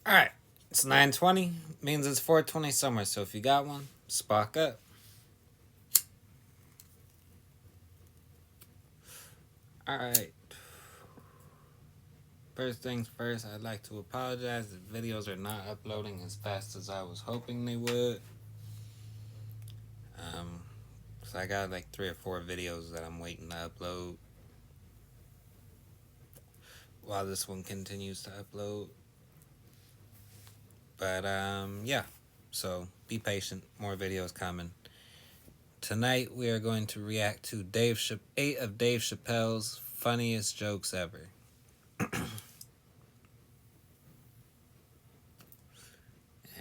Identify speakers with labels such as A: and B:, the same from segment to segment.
A: Alright, it's 9:20, means it's 4:20 somewhere, so if you got one, spark up. Alright. First things first, I'd like to apologize if videos are not uploading as fast as I was hoping they would. So I got like 3 or 4 videos that I'm waiting to upload while this one continues to upload. But yeah, so be patient, more videos coming. Tonight we are going to react to 8 of Dave Chappelle's funniest jokes ever.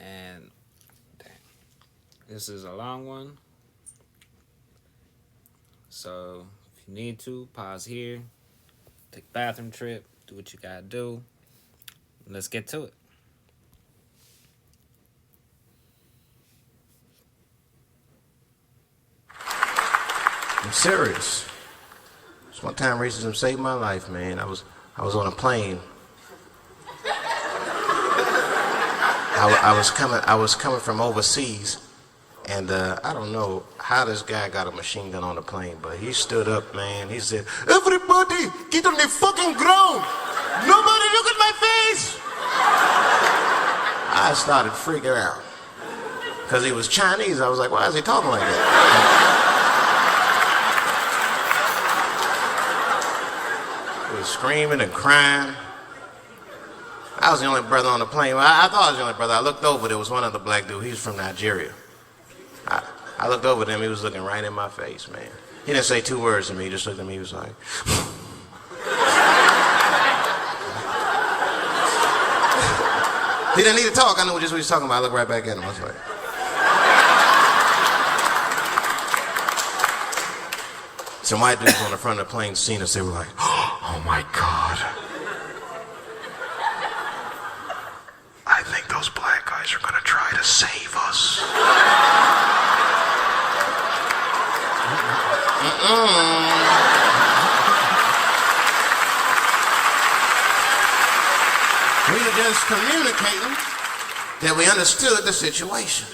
A: And dang, this is a long one, so if you need to, pause here, take a bathroom trip, do what you gotta do. Let's get to it.
B: I'm serious. This one time racism saved my life, man. I was on a plane. I was coming from overseas, and I don't know how this guy got a machine gun on the plane, but he stood up, man. He said, "Everybody, get on the fucking ground! Nobody look at my face!" I started freaking out because he was Chinese. I was like, "Why is he talking like that?" He was screaming and crying. I was the only brother on the plane. Well, I thought I was the only brother. I looked over, there was one other black dude. He was from Nigeria. I looked over at him, he was looking right in my face, man. He didn't say 2 words to me, he just looked at me, he was like... He didn't need to talk, I knew just what he was talking about. I looked right back at him, I was like... Some white dudes on the front of the plane seen us, they were like, "Oh my God. I think those black guys are gonna try to save us." We were just communicating that we understood the situation.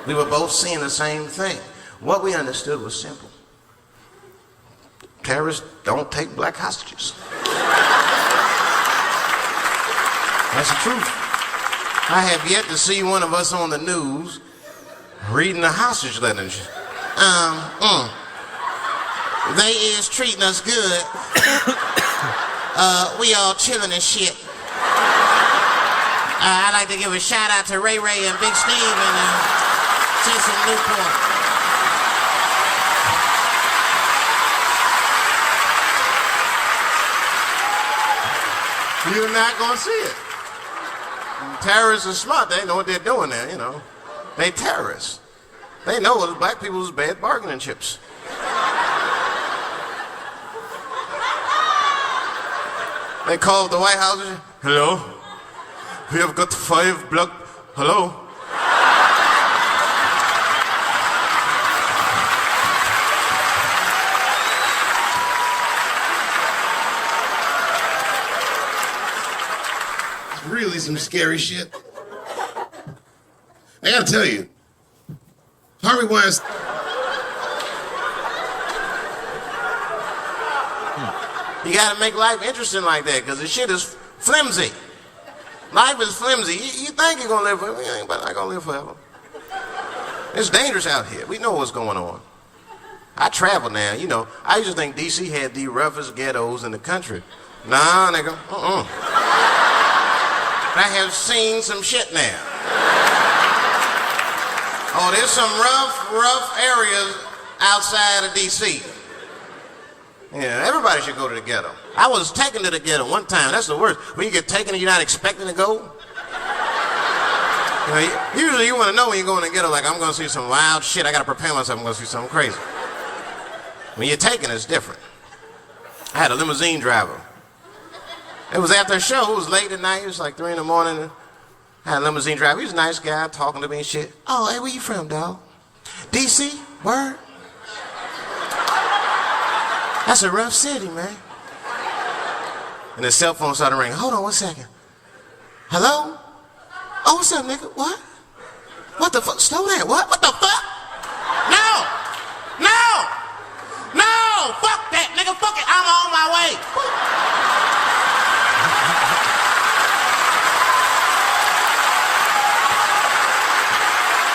B: We were both seeing the same thing. What we understood was simple. Terrorists don't take black hostages. That's the truth. I have yet to see one of us on the news reading a hostage letter. They is treating us good. We all chilling and shit. I'd like to give a shout out to Ray Ray and Big Steve and Jason Newport. You're not gonna see it. Terrorists are smart. They know what they're doing there, you know. They terrorists. They know what black people's bad bargaining chips. They called the White House. "Hello? We have got 5 black... Hello? Really some scary shit. I gotta tell you, Harvey Weinstein. You gotta make life interesting like that, because the shit is flimsy. Life is flimsy. You think you're gonna live forever, you ain't not gonna live forever. It's dangerous out here. We know what's going on. I travel now, you know. I used to think DC had the roughest ghettos in the country. Nah, nigga. I have seen some shit now. Oh, there's some rough areas outside of D.C. Yeah, everybody should go to the ghetto. I was taken to the ghetto one time. That's the worst. When you get taken and you're not expecting to go. You know, usually you want to know when you go in the ghetto, like, I'm going to see some wild shit. I got to prepare myself. I'm going to see something crazy. When you're taken, it's different. I had a limousine driver. It was after a show. It was late at night. It was like 3 in the morning. I had a limousine driver. He was a nice guy talking to me and shit. "Oh, hey, where you from, dog?" "DC? Word?" "That's a rough city, man." And his cell phone started ringing. "Hold on 1 second. Hello? Oh, what's up, nigga? What? What the fuck? Slow down. What? What the fuck? No! No! No! Fuck that, nigga. Fuck it. I'm on my way.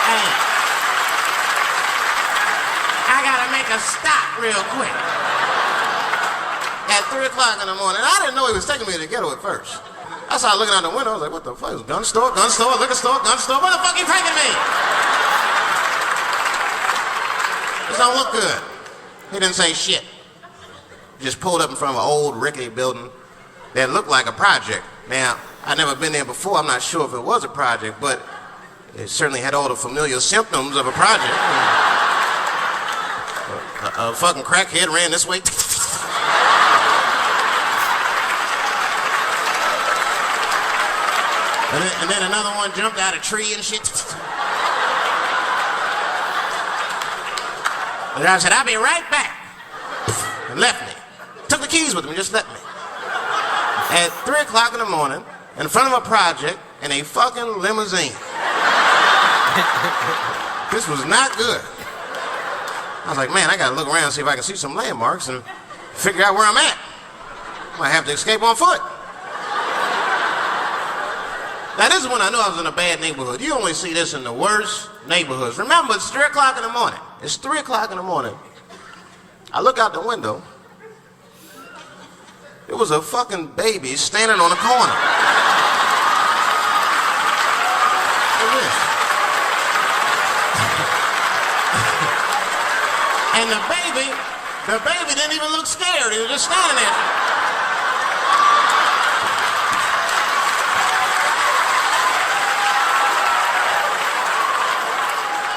B: Hey. I gotta make a stop real quick. At 3 o'clock in the morning. I didn't know he was taking me to the ghetto at first. I started looking out the window. I was like, what the fuck? Gun store, liquor store, gun store. Where the fuck you taking me? This don't look good. He didn't say shit. He just pulled up in front of an old rickety building that looked like a project. Now, I'd never been there before. I'm not sure if it was a project, but it certainly had all the familiar symptoms of a project. A fucking crackhead ran this way. And then another one jumped out of a tree and shit. And I said, I'll be right back. And left me. Took the keys with him and just left me. At 3 o'clock in the morning, in front of a project, in a fucking limousine. This was not good. I was like, man, I gotta look around and see if I can see some landmarks and figure out where I'm at. Might have to escape on foot. Now, this is when I knew I was in a bad neighborhood. You only see this in the worst neighborhoods. Remember, it's 3 o'clock in the morning. It's 3 o'clock in the morning. I look out the window. It was a fucking baby standing on a corner. Look at this. And the baby didn't even look scared. He was just standing there.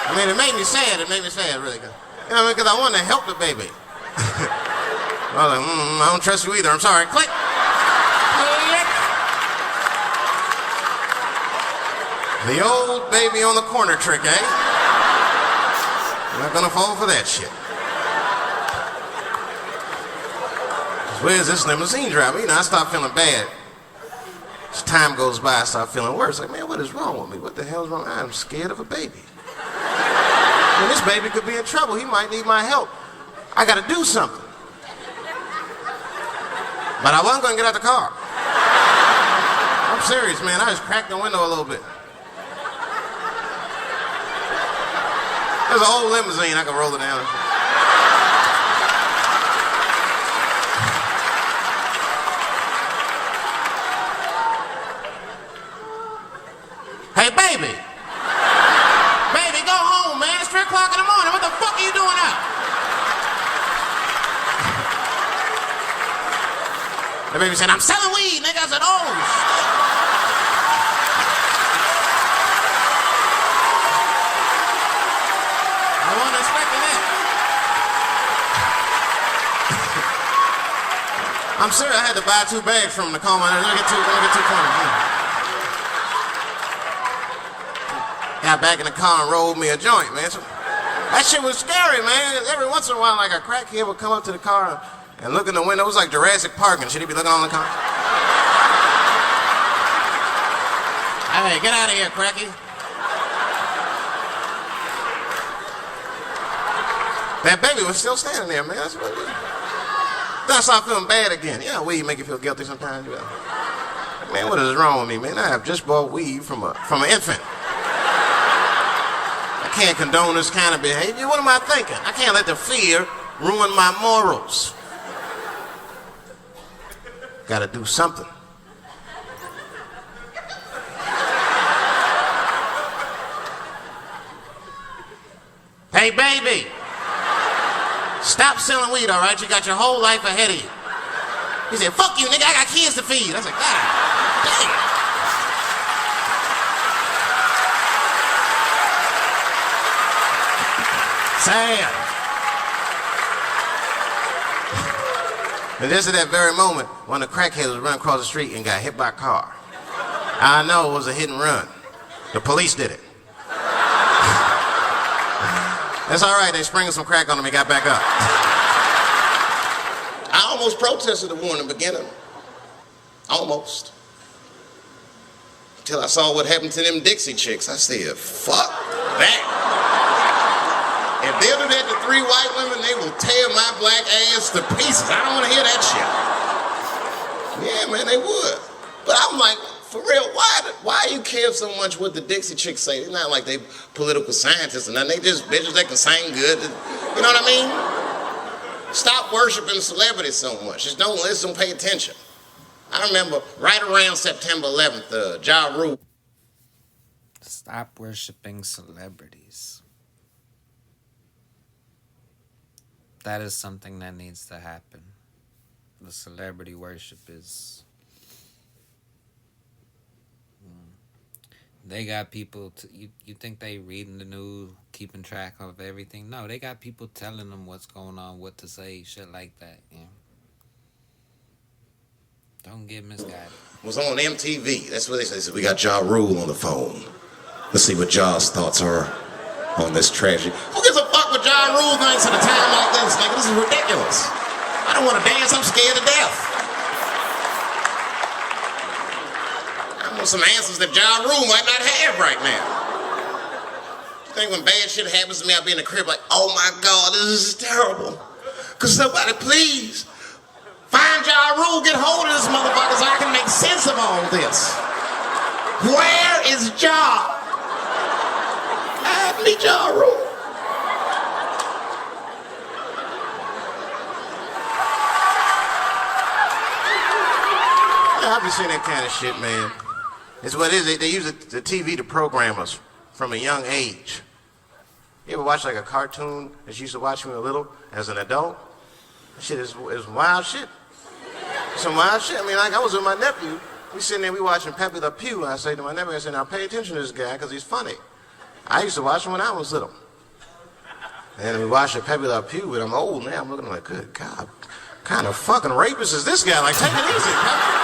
B: I mean, it made me sad. It made me sad, really. You know what I mean? Because I wanted to help the baby. I was like, I don't trust you either. I'm sorry. Click. The old baby on the corner trick, eh? I'm not gonna fall for that shit. Where's this limousine driver? You know, I start feeling bad. As time goes by, I start feeling worse. Like, man, what is wrong with me? What the hell's wrong? I'm scared of a baby. And this baby could be in trouble. He might need my help. I gotta do something. But I wasn't gonna get out the car. I'm serious, man. I just cracked the window a little bit. There's an old limousine. I can roll it down. Hey, baby. Baby, go home, man. It's 3 o'clock in the morning. What the fuck are you doing out? The baby said, I'm selling weed, nigga. I said, oh. I wasn't expecting that. I'm serious. I had to buy 2 bags from him to calm my nerves. Let me get two corners. Got back in the car and rolled me a joint, man. So, that shit was scary, man. Every once in a while, like a crackhead would come up to the car and look in the window. It was like Jurassic Park and shit. He'd be looking on the car. Hey, get out of here, cracky. That baby was still standing there, man. That's what it is. Then I started feeling bad again. Yeah, weed make you feel guilty sometimes. You know. Man, what is wrong with me, man? I have just bought weed from an infant. I can't condone this kind of behavior. What am I thinking? I can't let the fear ruin my morals. Gotta do something. Hey, baby. Stop selling weed, all right? You got your whole life ahead of you. He said, fuck you, nigga. I got kids to feed. I was like, God damn. Sam. And just at that very moment, one of the crackheads was running across the street and got hit by a car. I know it was a hit and run. The police did it. That's all right. They sprinkled some crack on him and got back up. I almost protested the war in the beginning. Almost. till I saw what happened to them Dixie chicks. I said, fuck that. If they'll do that to 3 white women, they will tear my black ass to pieces. I don't want to hear that shit. Yeah, man, they would. But I'm like, for real, why you care so much what the Dixie chicks say? It's not like they political scientists or nothing. They just bitches that can sing good. You know what I mean? Stop worshiping celebrities so much. Just don't listen, pay attention. I remember right around September 11th, Ja Rule.
A: Stop worshiping celebrities. That is something that needs to happen. The celebrity worship is... They got people... You think they reading the news, keeping track of everything? No, they got people telling them what's going on, what to say, shit like that. You know? Don't get misguided.
B: Was on MTV. That's what they said. We got Ja Rule on the phone. Let's see what Ja's thoughts are on this tragedy. Who gives a fuck what Ja Rule thinks at a time like this, nigga? This is ridiculous. I don't want to dance. I'm scared to death. I want some answers that Ja Rule might not have right now. You think when bad shit happens to me, I'll be in the crib like, oh my God, this is terrible. Could somebody please find Ja Rule, get hold of this motherfucker so I can make sense of all this. Where is Ja? I need Ja Rule. I've been seeing that kind of shit, man. It's what it is. They use the TV to program us from a young age. You ever watch like a cartoon that you used to watch when you were little as an adult? That shit is wild shit. Some wild shit. I mean, like I was with my nephew. We sitting there, we watching Pepe Le Pew. And I say to my nephew, I said, now pay attention to this guy because he's funny. I used to watch him when I was little. And we watched Pepe Le Pew, and I'm old now. I'm looking like, good God, what kind of fucking rapist is this guy? Like, take it easy, Pepe.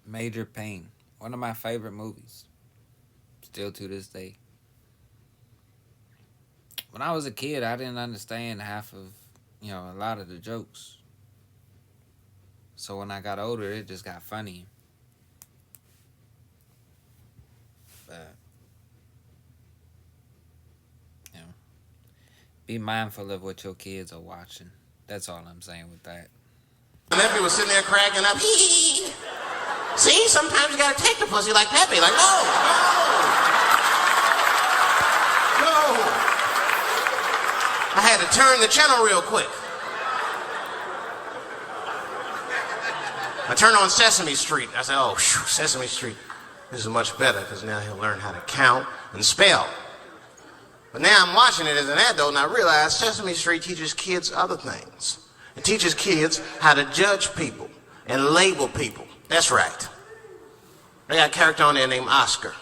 A: Major Pain. One of my favorite movies. Still to this day. When I was a kid, I didn't understand half of, a lot of the jokes. So when I got older, it just got funny. But, be mindful of what your kids are watching. That's all I'm saying with that.
B: My nephew was sitting there cracking up. See, sometimes you gotta take the pussy like Pepe. Like, no. I had to turn the channel real quick. I turned on Sesame Street. I said, oh, Sesame Street. This is much better because now he'll learn how to count and spell. But now I'm watching it as an adult and I realize Sesame Street teaches kids other things. It teaches kids how to judge people and label people. That's right. They got a character on there named Oscar.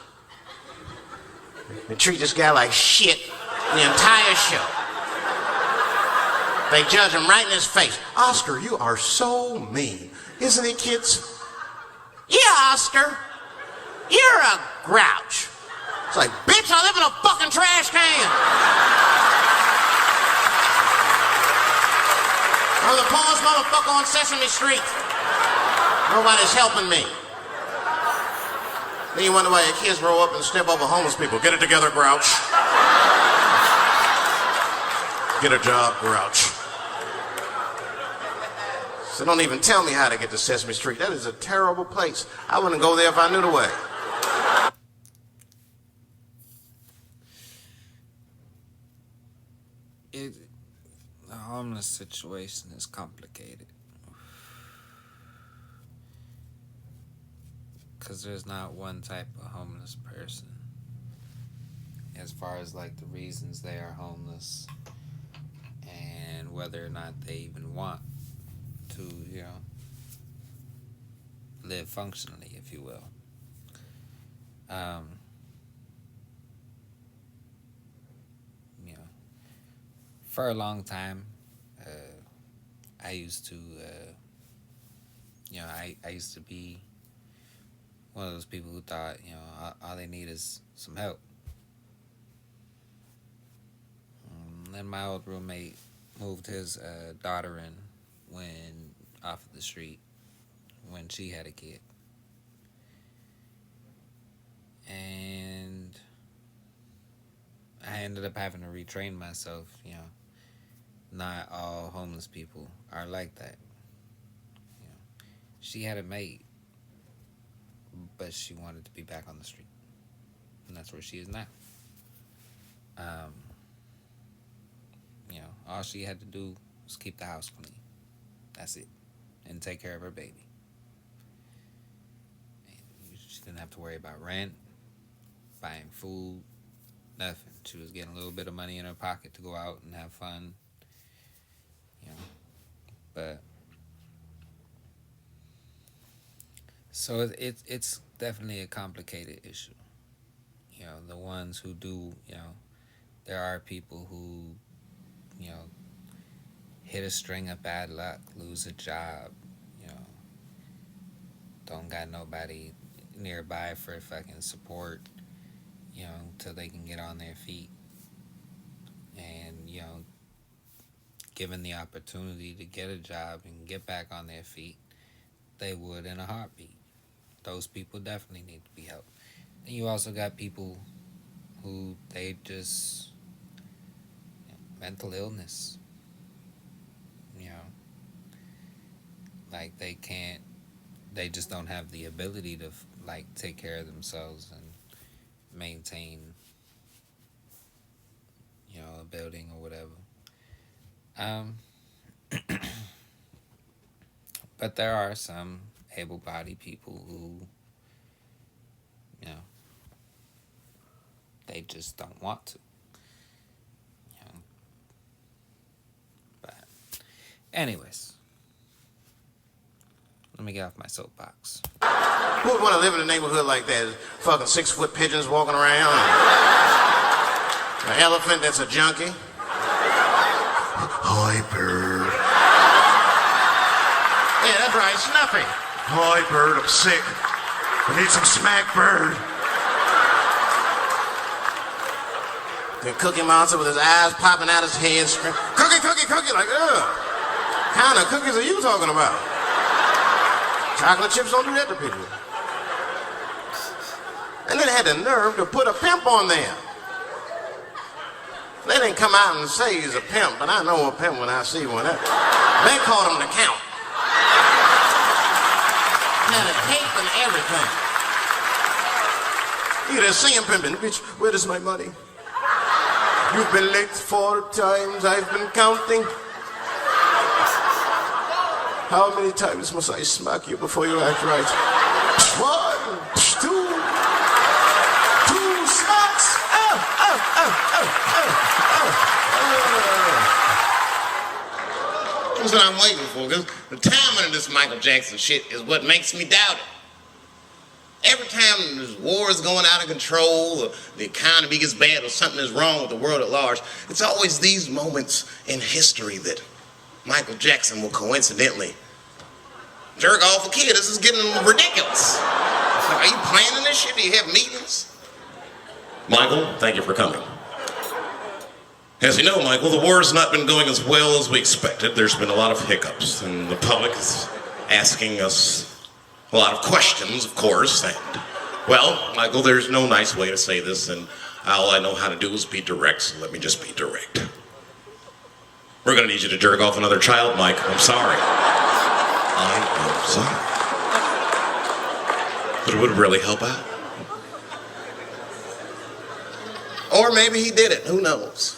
B: They treat this guy like shit the entire show. They judge him right in his face. Oscar, you are so mean. Isn't he, kids? Yeah, Oscar. You're a grouch. It's like, bitch, I live in a fucking trash can. I'm the poorest motherfucker on Sesame Street. Nobody's helping me. Then you wonder why your kids grow up and step over homeless people. Get it together, grouch. Get a job, grouch. So don't even tell me how to get to Sesame Street. That is a terrible place. I wouldn't go there if I knew the way.
A: The homeless situation is complicated. Because there's not one type of homeless person. As far as like the reasons they are homeless and whether or not they even want to, live functionally, if you will. For a long time, I used to, I used to be one of those people who thought, all they need is some help. And my old roommate, moved his daughter in when off of the street when she had a kid, and I ended up having to retrain myself. Not all homeless people are like that. You know, she had it made, but she wanted to be back on the street, and that's where she is now. Um, all she had to do was keep the house clean. That's it, and take care of her baby. She didn't have to worry about rent, buying food, nothing. She was getting a little bit of money in her pocket to go out and have fun. You know, but so it's definitely a complicated issue. The ones who do, there are people who, you know, hit a string of bad luck, lose a job, you know, don't got nobody nearby for fucking support, till they can get on their feet. And, given the opportunity to get a job and get back on their feet, they would in a heartbeat. Those people definitely need to be helped. And you also got people who they just, mental illness, you know, like they just don't have the ability to like take care of themselves and maintain, a building or whatever. Um, but there are some able-bodied people who, you know, they just don't want to. You know. But, anyways, let me get off my soapbox.
B: Who would want to live in a neighborhood like that? Fucking 6-foot pigeons walking around. An elephant that's a junkie. Hi, bird. Yeah, that's right, Snuffy. Hi, bird, I'm sick. I need some smack, bird. The Cookie Monster with his eyes popping out his head, screaming, cookie, cookie, cookie, like, ugh. What kind of cookies are you talking about? Chocolate chips don't do that to people. And then they had the nerve to put a pimp on there. They didn't come out and say he's a pimp, but I know a pimp when I see one. They called him the Count. Had a cape and everything. You just see him pimping. Bitch, where is my money? You've been late 4 times, I've been counting. How many times must I smack you before you act right? 1, 2, 2 smacks. That's what I'm waiting for, because the timing of this Michael Jackson shit is what makes me doubt it. Every time this war is going out of control, or the economy gets bad, or something is wrong with the world at large, it's always these moments in history that Michael Jackson will coincidentally jerk off a kid. This is getting ridiculous. Like, are you planning this shit? Do you have meetings? Michael, thank you for coming. As you know, Michael, the war has not been going as well as we expected. There's been a lot of hiccups, and the public is asking us a lot of questions, of course. And, well, Michael, there's no nice way to say this, and all I know how to do is be direct, so let me just be direct. We're gonna need you to jerk off another child, Mike. I'm sorry. I'm sorry. But it would really help out. Or maybe he did it. Who knows?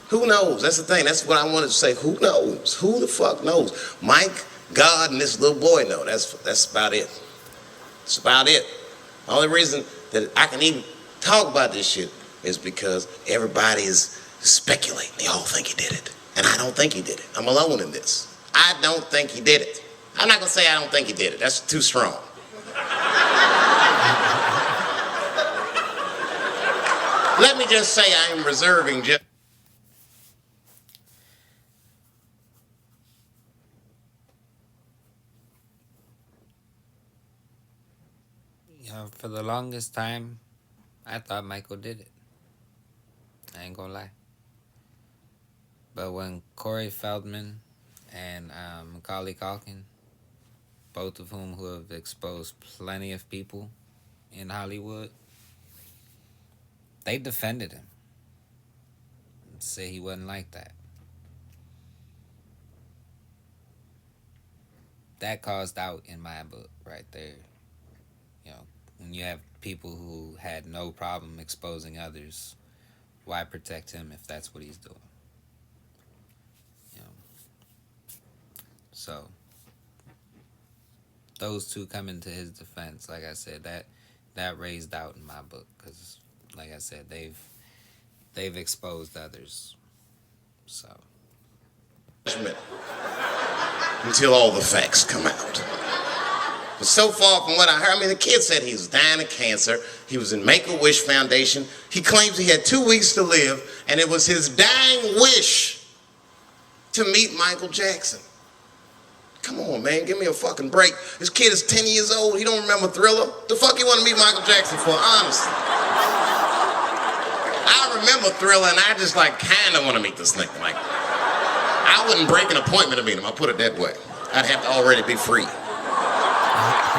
B: Who knows? That's the thing. That's what I wanted to say. Who knows? Who the fuck knows? Mike, God, and this little boy know. That's about it. That's about it. The only reason that I can even talk about this shit is because everybody is speculating. They all think he did it. And I don't think he did it. I'm alone in this. I don't think he did it. I'm not going to say I don't think he did it. That's too strong. Let me just say I am reserving just...
A: For the longest time, I thought Michael did it. I ain't gonna lie. But when Corey Feldman and Macaulay Culkin, both of whom who have exposed plenty of people in Hollywood, they defended him and said he wasn't like that. That caused doubt in my book right there. You know, when you have people who had no problem exposing others, why protect him if that's what he's doing? You know, so those two come into his defense. Like I said, that raised doubt in my book because, like I said, they've exposed others. So
B: until all the facts come out. But so far from what I heard, I mean, the kid said he was dying of cancer. He was in Make-A-Wish Foundation. He claims he had 2 weeks to live, and it was his dying wish to meet Michael Jackson. Come on, man, give me a fucking break. This kid is 10 years old. He don't remember Thriller. The fuck you want to meet Michael Jackson for, honestly? I remember Thriller, and I just, kind of want to meet this nigga. I wouldn't break an appointment to meet him. I'll put it that way. I'd have to already be free.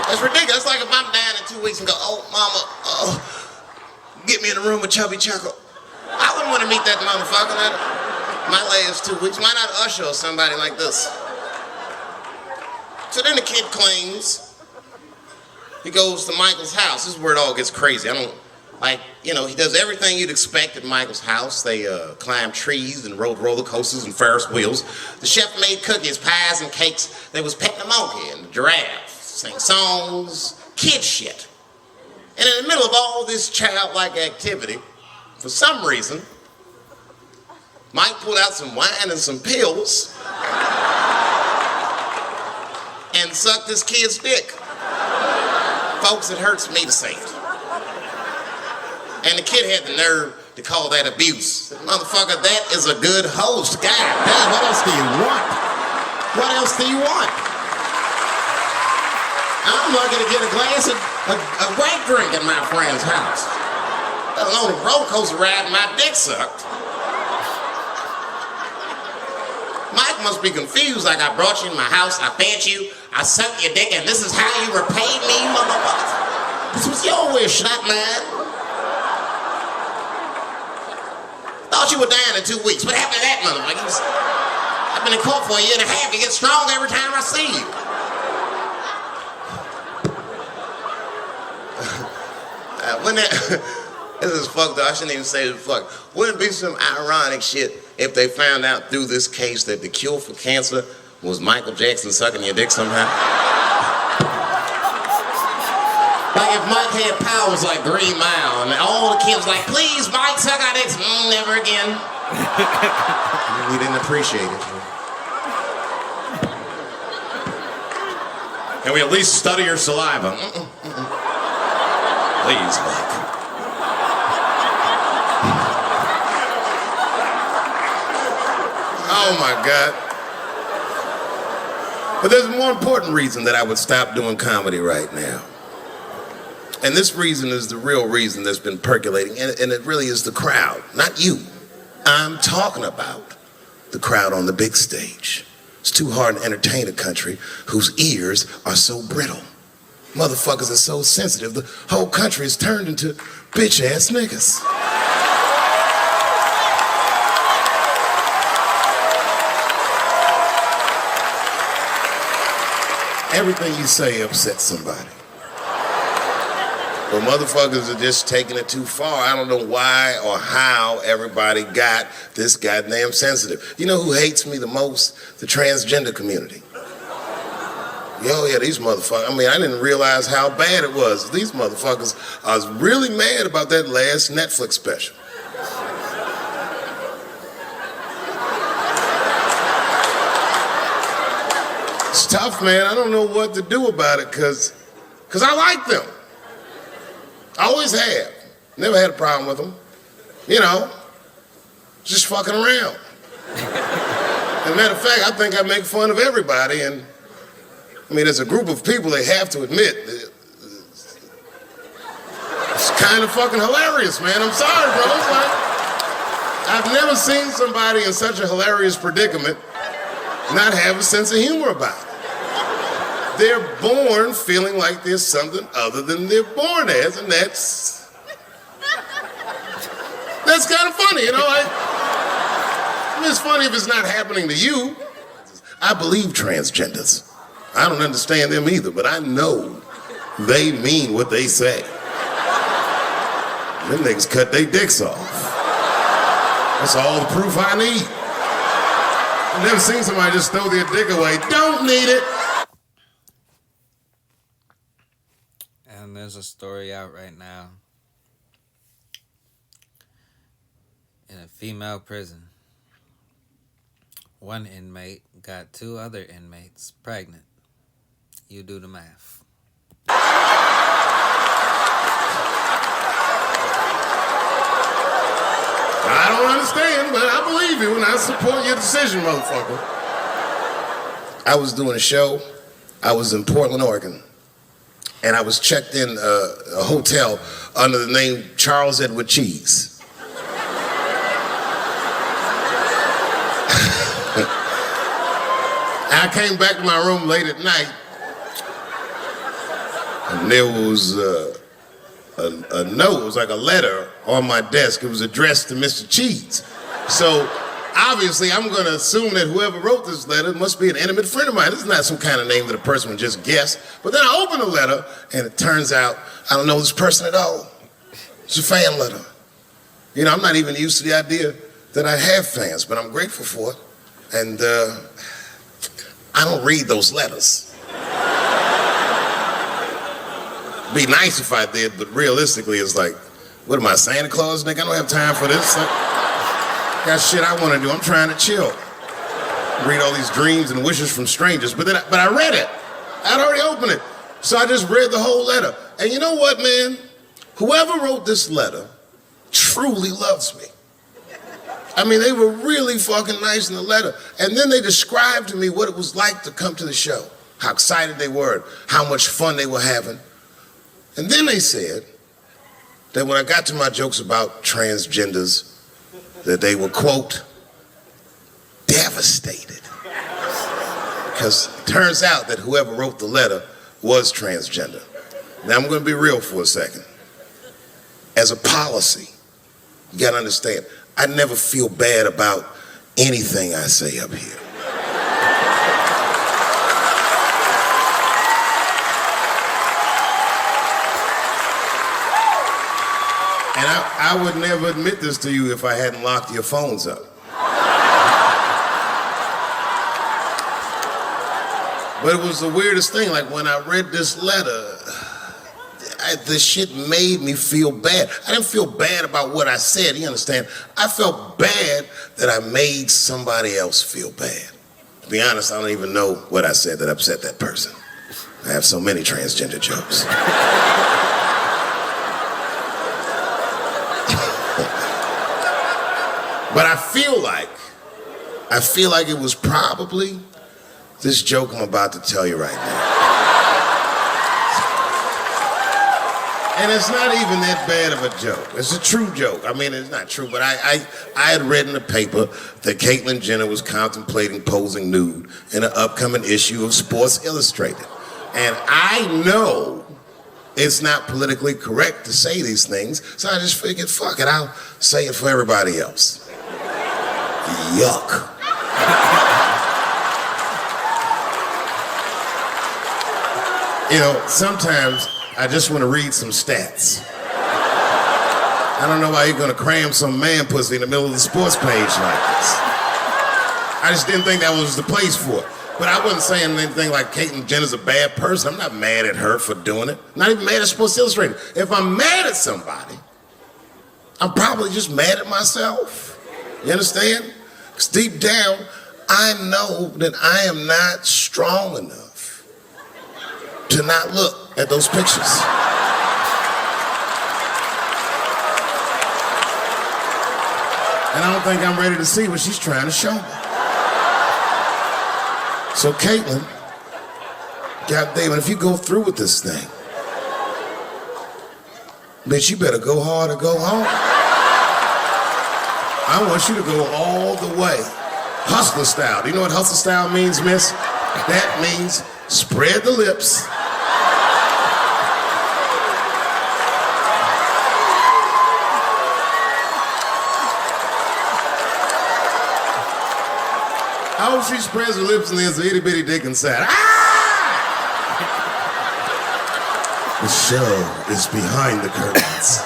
B: That's ridiculous. It's like if I'm dying in 2 weeks and go, oh, mama, get me in a room with Chubby Chuckle. I wouldn't want to meet that motherfucker. My last 2 weeks. Why not Usher or somebody like this? So then the kid claims he goes to Michael's house. This is where it all gets crazy. He does everything you'd expect at Michael's house. They climbed trees and rode roller coasters and Ferris wheels. The chef made cookies, pies, and cakes. They was petting the monkey and the giraffe, sang songs, kid shit. And in the middle of all this childlike activity, for some reason, Mike pulled out some wine and some pills and sucked this kid's dick. Folks, it hurts me to say it. And the kid had the nerve to call that abuse. Motherfucker, that is a good host. God damn, what else do you want? What else do you want? I'm lucky to get a glass of a grape drink at my friend's house. Let alone a roller coaster ride and my dick sucked. Mike must be confused, like I brought you in my house, I fed you, I sucked your dick, and this is how you repaid me, motherfucker. This was your wish, not mine. Thought you were dying in 2 weeks. What happened to that motherfucker? I've been in court for a year and a half. You get stronger every time I see you. This is fucked up. I shouldn't even say this fuck. Wouldn't it be some ironic shit if they found out through this case that the cure for cancer was Michael Jackson sucking your dick somehow? Like if Mike had powers like Green Mile and all the kids like, please, Mike, suck our dicks. Never again. We didn't appreciate it. Can we at least study your saliva? Please, Mike. Oh my God. But there's a more important reason that I would stop doing comedy right now. And this reason is the real reason that's been percolating, and it really is the crowd, not you. I'm talking about the crowd on the big stage. It's too hard to entertain a country whose ears are so brittle. Motherfuckers are so sensitive, the whole country is turned into bitch-ass niggas. Everything you say upsets somebody. But motherfuckers are just taking it too far. I don't know why or how everybody got this goddamn sensitive. You know who hates me the most? The transgender community. Yo, yeah, these motherfuckers. I mean, I didn't realize how bad it was. These motherfuckers, I was really mad about that last Netflix special. It's tough, man. I don't know what to do about it because I like them. I always have. Never had a problem with them. You know, just fucking around. As a matter of fact, I think I make fun of everybody, and I mean, as a group of people, they have to admit it's kind of fucking hilarious, man. I'm sorry, bro. It's like,
C: I've never seen somebody in such a hilarious predicament not have a sense of humor about it. They're born feeling like there's something other than they're born as, and that's kind of funny, you know? I mean, it's funny if it's not happening to you. I believe transgenders. I don't understand them either, but I know they mean what they say. Them niggas cut their dicks off. That's all the proof I need. I've never seen somebody just throw their dick away. Don't need it.
A: And there's a story out right now in a female prison. One inmate got 2 other inmates pregnant. You do the math.
C: I don't understand, but I believe you and I support your decision, motherfucker. I was doing a show. I was in Portland, Oregon. And I was checked in a hotel under the name Charles Edward Cheese. I came back to my room late at night, and there was a note. It was like a letter on my desk. It was addressed to Mr. Cheese. So obviously, I'm going to assume that whoever wrote this letter must be an intimate friend of mine. This is not some kind of name that a person would just guess. But then I open the letter, and it turns out I don't know this person at all. It's a fan letter. You know, I'm not even used to the idea that I have fans, but I'm grateful for it. And I don't read those letters. Be nice if I did, but realistically, it's like, what am I, Santa Claus, nigga? I don't have time for this. Got shit I want to do. I'm trying to chill. Read all these dreams and wishes from strangers. But I read it. I'd already opened it. So I just read the whole letter. And you know what, man? Whoever wrote this letter truly loves me. I mean, they were really fucking nice in the letter. And then they described to me what it was like to come to the show, how excited they were, how much fun they were having. And then they said that when I got to my jokes about transgenders, that they were, quote, devastated. Because it turns out that whoever wrote the letter was transgender. Now, I'm going to be real for a second. As a policy, you got to understand, I never feel bad about anything I say up here. And I would never admit this to you if I hadn't locked your phones up. But it was the weirdest thing. Like when I read this letter, this shit made me feel bad. I didn't feel bad about what I said, you understand? I felt bad that I made somebody else feel bad. To be honest, I don't even know what I said that upset that person. I have so many transgender jokes. But I feel like it was probably this joke I'm about to tell you right now. And it's not even that bad of a joke. It's a true joke. I mean, it's not true, but I had read in the paper that Caitlyn Jenner was contemplating posing nude in an upcoming issue of Sports Illustrated. And I know it's not politically correct to say these things, so I just figured, fuck it, I'll say it for everybody else. Yuck. You know, sometimes I just want to read some stats. I don't know why you're going to cram some man pussy in the middle of the sports page like this. I just didn't think that was the place for it. But I wasn't saying anything like Caitlyn Jenner's a bad person. I'm not mad at her for doing it. Not even mad at Sports Illustrated. If I'm mad at somebody, I'm probably just mad at myself. You understand? Because deep down, I know that I am not strong enough to not look at those pictures. And I don't think I'm ready to see what she's trying to show me. So Caitlyn, goddamn it, if you go through with this thing, bitch, you better go hard or go home. I want you to go all the way. Hustler style. Do you know what hustler style means, miss? That means spread the lips. I hope she spreads her lips and there's an itty bitty dick inside. Ah! The show is behind the curtains.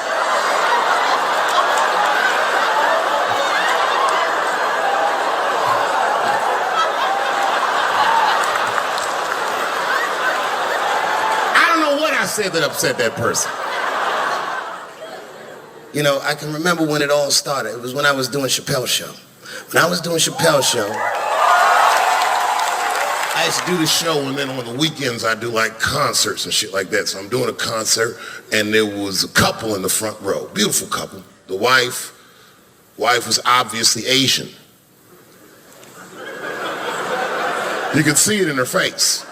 C: I said that upset that person. You know, I can remember when it all started. It was when I was doing Chappelles show. When I was doing Chappelles show, I used to do the show, and then on the weekends I do like concerts and shit like that. So I'm doing a concert, and there was a couple in the front row, beautiful couple. The wife was obviously Asian. You could see it in her face.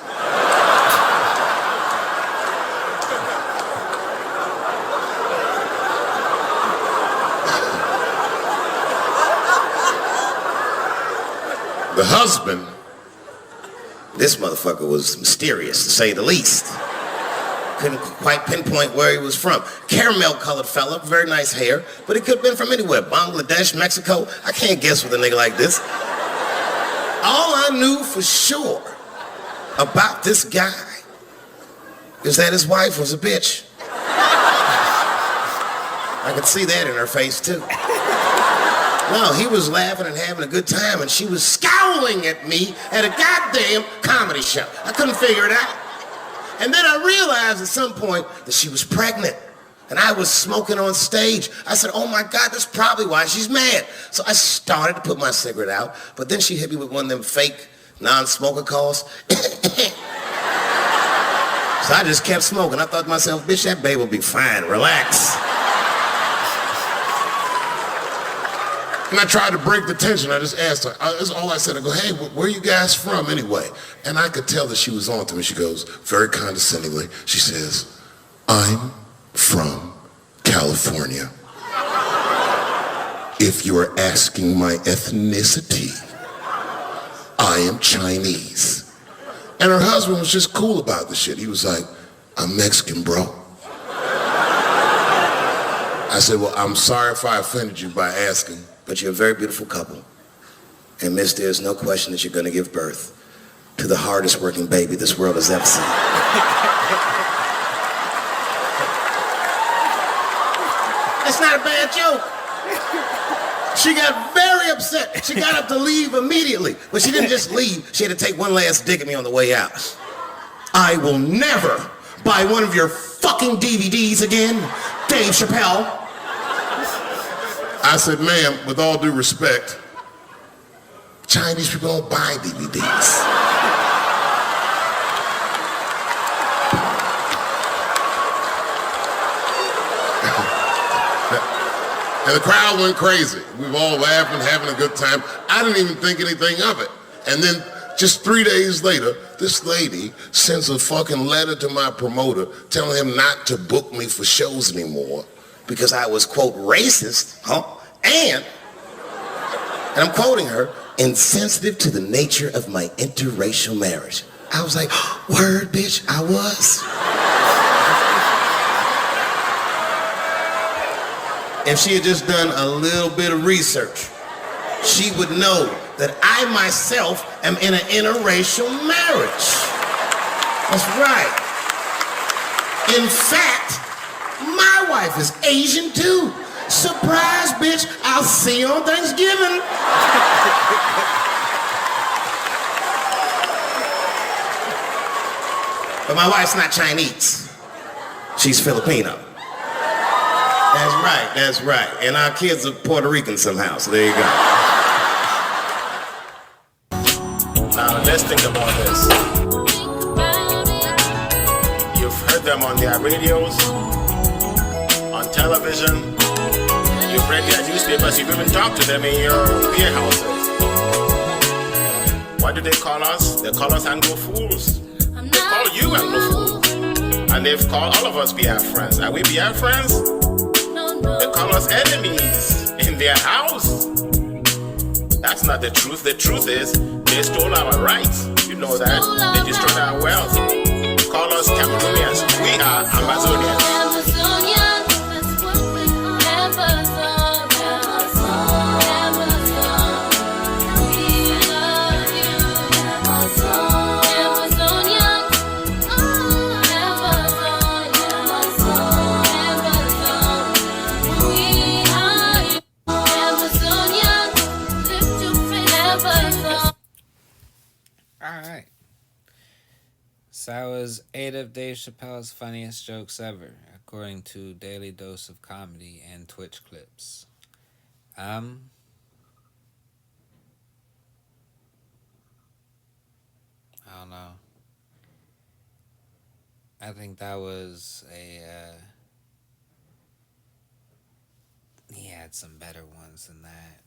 C: The husband, this motherfucker was mysterious, to say the least. Couldn't quite pinpoint where he was from. Caramel-colored fella, very nice hair, but he could have been from anywhere. Bangladesh, Mexico. I can't guess with a nigga like this. All I knew for sure about this guy is that his wife was a bitch. I could see that in her face, too. No, he was laughing and having a good time, and she was scowling at me at a goddamn comedy show. I couldn't figure it out. And then I realized at some point that she was pregnant, and I was smoking on stage. I said, oh my God, that's probably why she's mad. So I started to put my cigarette out, but then she hit me with one of them fake non-smoker calls. So I just kept smoking. I thought to myself, bitch, that baby will be fine, relax. And I tried to break the tension. I just asked her, that's all I said. I go, hey, where are you guys from anyway? And I could tell that she was on to me. She goes, very condescendingly, she says, I'm from California. If you are asking my ethnicity, I am Chinese. And her husband was just cool about the shit. He was like, I'm Mexican, bro. I said, well, I'm sorry if I offended you by asking, but you're a very beautiful couple. And miss, there's no question that you're gonna give birth to the hardest working baby this world has ever seen. That's not a bad joke. She got very upset. She got up to leave immediately, but she didn't just leave. She had to take one last dig at me on the way out. I will never buy one of your fucking DVDs again, Dave Chappelle. I said, ma'am, with all due respect, Chinese people don't buy DVDs. And the crowd went crazy. We were all laughing, having a good time. I didn't even think anything of it. And then just 3 days later, this lady sends a fucking letter to my promoter telling him not to book me for shows anymore because I was, quote, racist, and I'm quoting her, insensitive to the nature of my interracial marriage. I was like, word, bitch, I was. If she had just done a little bit of research, she would know that I myself am in an interracial marriage. That's right. In fact, my wife is Asian too. Surprise, bitch, I'll see you on Thanksgiving. But my wife's not Chinese. She's Filipino. That's right. And our kids are Puerto Rican somehow, so there you go. Now, let's think about this. You've heard them on their radios, on television, you've read their newspapers, you've even talked to them in your beer houses. What do they call us? They call us Anglo fools. They call you Anglo fools. And they've called all of us Biafrans. Are we Biafrans? They call us enemies in their house.
D: That's not the truth. The truth is they stole our rights. You know that. They destroyed our wealth. Call us Cameroonians. We are Amazonians.
A: Alright. So that was 8 of Dave Chappelle's funniest jokes ever, according to Daily Dose of Comedy and Twitch clips. I don't know. I think that was he had some better ones than that.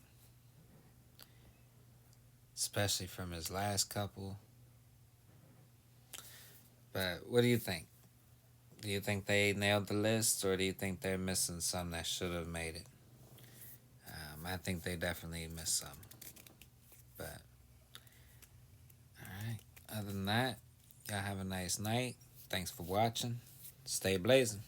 A: Especially from his last couple. But what do you think? Do you think they nailed the list, or do you think they're missing some that should have made it? I think they definitely missed some. But, alright. Other than that, y'all have a nice night. Thanks for watching. Stay blazing.